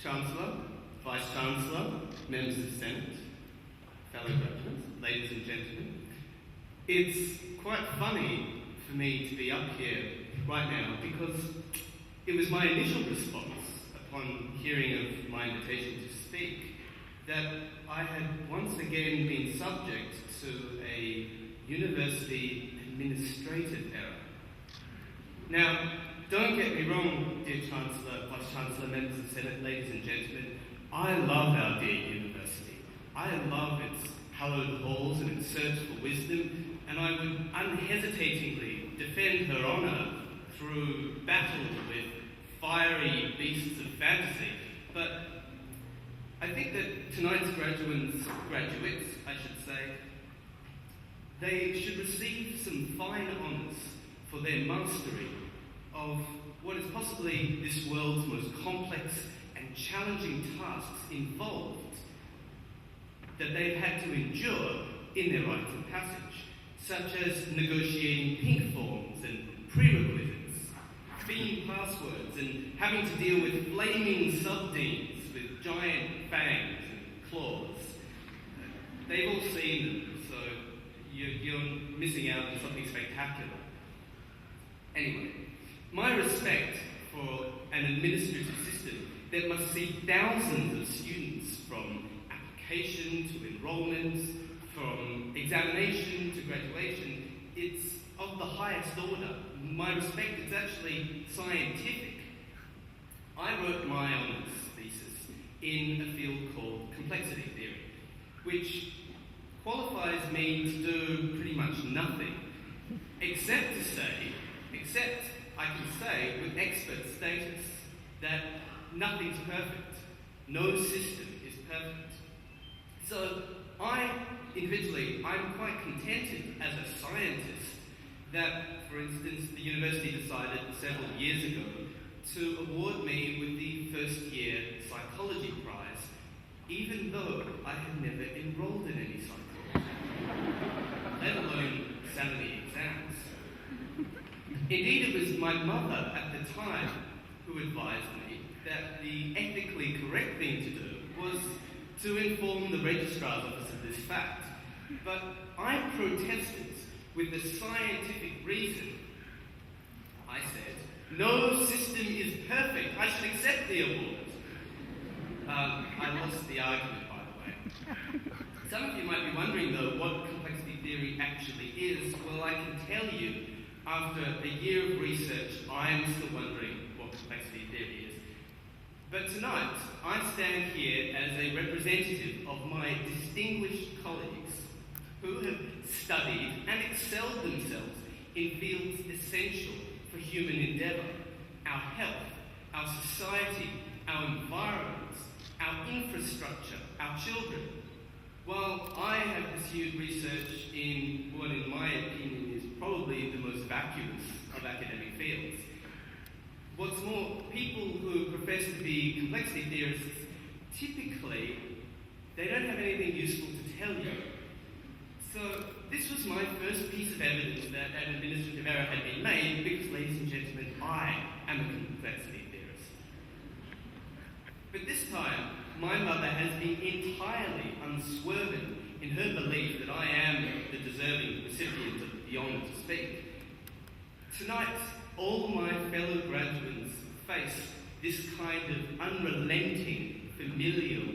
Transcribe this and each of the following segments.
Chancellor, Vice-Chancellor, members of Senate, fellow graduates, ladies and gentlemen. It's quite funny for me to be up here right now because it was my initial response upon hearing of my invitation to speak that I had once again been subject to a university administrative error. Now, don't get me wrong, dear Chancellor, Vice-Chancellor, members of the Senate, ladies and gentlemen, I love our dear university. I love its hallowed halls and its search for wisdom, and I would unhesitatingly defend her honour through battle with fiery beasts of fantasy. But I think that tonight's graduates, I should say, they should receive some fine honours for their mastery of what is possibly this world's most complex and challenging tasks involved that they've had to endure in their rites of passage, such as negotiating pink forms and prerequisites, theme passwords, and having to deal with flaming sub-deans with giant fangs and claws. They've all seen them, so you're missing out on something spectacular. Anyway, my respect for an administrative system that must see thousands of students from application to enrolment, from examination to graduation, it's of the highest order. My respect is actually scientific. I wrote my honours thesis in a field called complexity theory, which qualifies me to do pretty much nothing, except I can say with expert status that nothing's perfect. No system is perfect. So I'm quite contented as a scientist that, for instance, the university decided several years ago to award me with the first year psychology prize, even though I had never enrolled in any psychology, let alone sat any exams. Indeed, it was my mother at the time who advised me that the ethically correct thing to do was to inform the registrar's office of this fact. But I protested with the scientific reason. I said, no system is perfect. I should accept the award. I lost the argument, by the way. Some of you might be wondering, though, what complexity theory actually is. Well, I can tell you, after a year of research, I am still wondering what complexity theory is. But tonight, I stand here as a representative of my distinguished colleagues who have studied and excelled themselves in fields essential for human endeavour: our health, our society, our environment, our infrastructure, our children. While I have pursued research in what, in my opinion, is probably the most vacuous of academic fields. What's more, people who profess to be complexity theorists, typically, they don't have anything useful to tell you. So this was my first piece of evidence that an administrative error had been made because, ladies and gentlemen, I am a complexity theorist. But this time, my mother has been entirely unswerving in her belief that I am the deserving recipient of the honour to speak. Tonight, all my fellow graduates face this kind of unrelenting, familial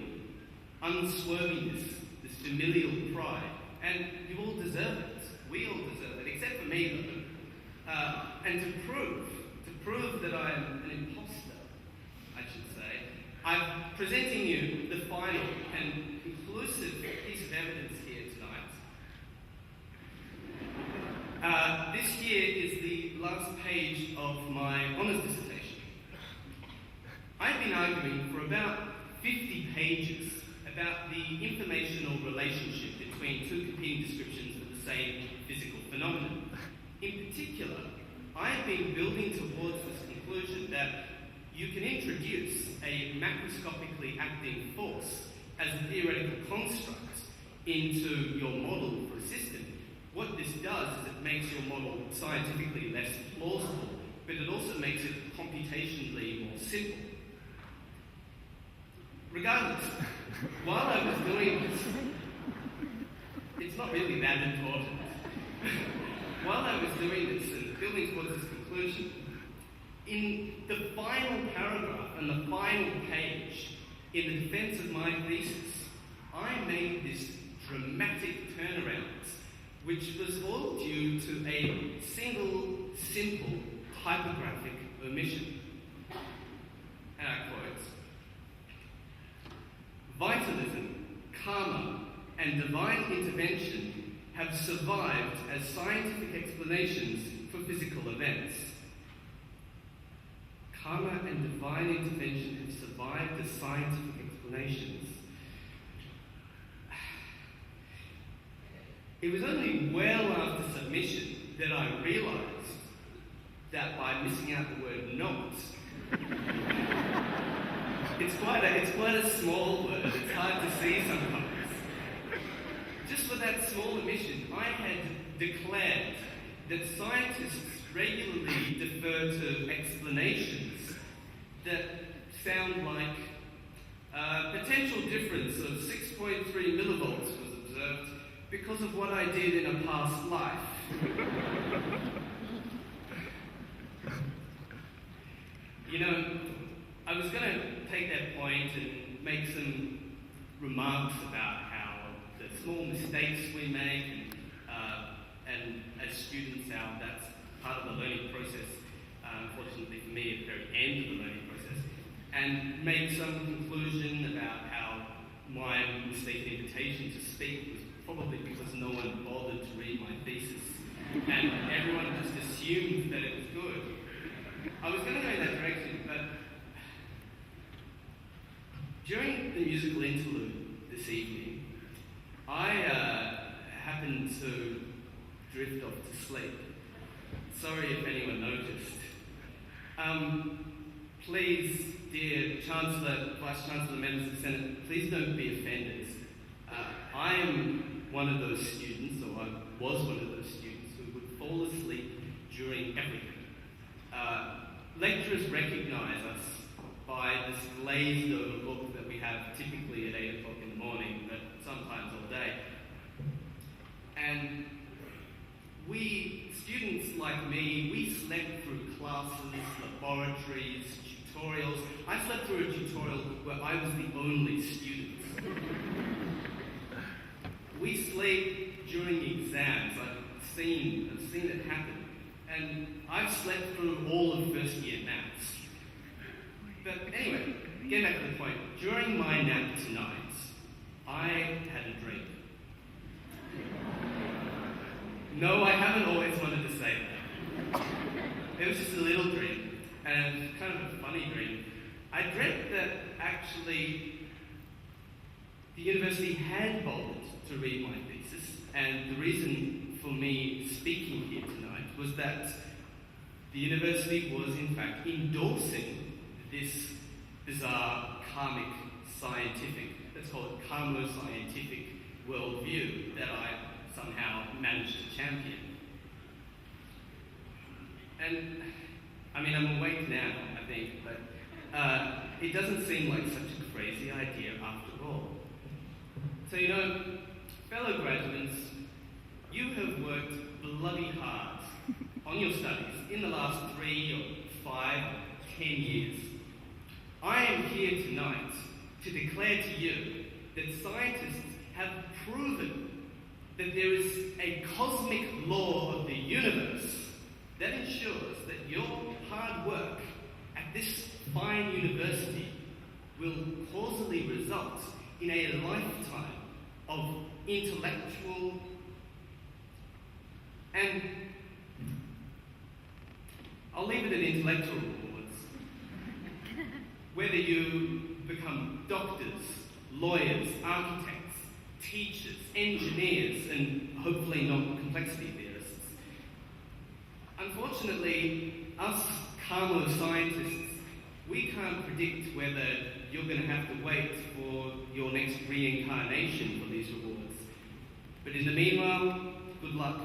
unswervingness, this familial pride, and you all deserve it. We all deserve it, except for me, though. And to prove that I am an imposter, I should say, I'm presenting you the final and conclusive piece of evidence here tonight. This here is the last page of my honours dissertation. I've been arguing for about 50 pages about the informational relationship between two competing descriptions of the same physical phenomenon. In particular, I've been building towards this conclusion that you can introduce a macroscopically acting force as a theoretical construct into your model for a system. What this does is it makes your model scientifically less plausible, but it also makes it computationally more simple. Regardless, while I was doing this, it's not really that important. While I was doing this and building towards this conclusion, in the final paragraph and the final page, in the defense of my thesis, I made this dramatic turnaround, which was all due to a single, simple typographic omission. And I quote, "Vitalism, karma, and divine intervention have survived as scientific explanations for physical events." Karma and divine intervention have survived as scientific explanations. It was only well after submission that I realised that by missing out the word "not," it's quite a small word. It's hard to see sometimes. Just for that small omission, I had declared that scientists regularly defer to explanations that sound like a potential difference of 6.3 millivolts was observed because of what I did in a past life. You know, I was going to take that point and make some remarks about how the small mistakes we make and as students that's part of the learning process, unfortunately for me at the very end of the learning process, and make some conclusion about how my mistaken invitation to speak was probably because no one bothered to read my thesis and everyone just assumed that it was good. I was going to go in that direction, but during the musical interlude this evening, I happened to drift off to sleep. Sorry if anyone noticed. Please, dear Chancellor, Vice-Chancellor, members of the Senate, please don't be offended. I am one of those students, or I was one of those students, who would fall asleep during everything. Lecturers recognise us by this glazed over look that we have typically at 8 o'clock in the morning, but sometimes all day. And we, students like me, we slept through classes, laboratories, tutorials. I slept through a tutorial where I was the only student. We sleep during exams. I've seen it happen. And I've slept through all of first year maths. But anyway, getting back to the point, during my nap tonight, I had a dream. No, I haven't always wanted to say that. It was just a little dream, and kind of a funny dream. I dreamt that actually the university had bothered to read my thesis, and the reason for me speaking here tonight was that the university was in fact endorsing this bizarre karmic scientific, let's call it karmo-scientific worldview that I somehow managed to champion. And, I mean, I'm awake now, I think, but it doesn't seem like such a crazy idea after all. So, you know, fellow graduates, you have worked bloody hard on your studies in the last 3 or 5 or 10 years. I am here tonight to declare to you that scientists have proven that there is a cosmic law of the universe that ensures that your hard work at this fine university will causally result in a lifetime of intellectual and I'll leave it at intellectual rewards. Whether you become doctors, lawyers, architects, teachers, engineers, and hopefully not complexity theorists. Unfortunately, us karma scientists, we can't predict whether you're going to have to wait for your next reincarnation for these rewards. But in the meanwhile, good luck.